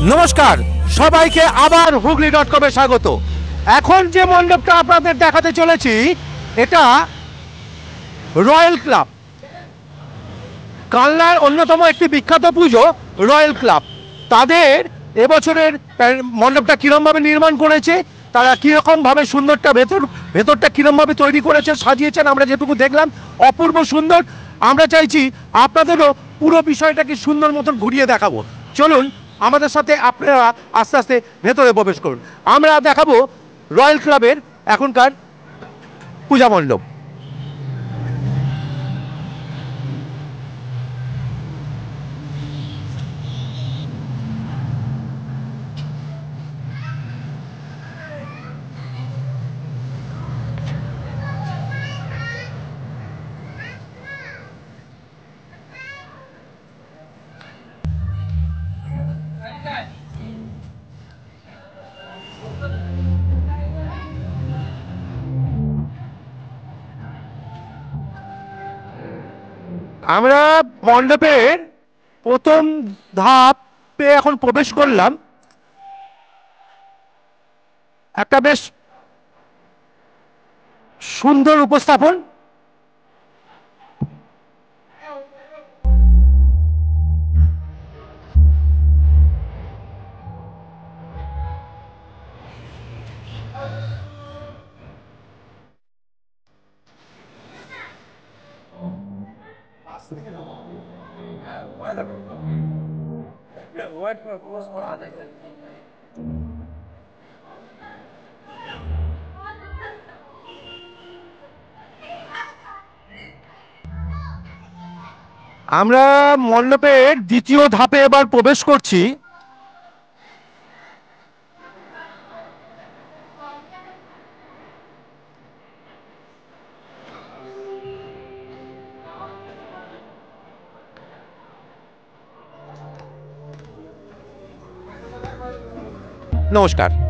নমস্কার সবাইকে আবার হুগলি.com এ স্বাগত। এখন যে মণ্ডপটা আপনাদের দেখাতে চলেছি এটা রয়্যাল ক্লাব, কালনার অন্যতম একটি বিখ্যাত পুজো রয়্যাল ক্লাব। তাদের এবছরের মণ্ডপটা কীরকমভাবে নির্মাণ করেছে, তারা কীরকমভাবে সুন্দরটা ভেতরটা কীরকমভাবে তৈরি করেছে, সাজিয়েছেন, আমরা যেটুকু দেখলাম অপূর্ব সুন্দর। আমরা চাইছি আপনাদেরও পুরো বিষয়টাকে সুন্দর মতন ঘুরিয়ে দেখাবো। চলুন আমাদের সাথে আপনারা আস্তে আস্তে ভেতরে প্রবেশ করুন। আমরা দেখাবো রয়্যাল ক্লাবের এখনকার পূজা মণ্ডপ। আমরা মণ্ডপের প্রথম ধাপে এখন প্রবেশ করলাম। একটা বেশ সুন্দর উপস্থাপন। আমরা মণ্ডপের দ্বিতীয় ধাপে এবার প্রবেশ করছি। নমস্কার।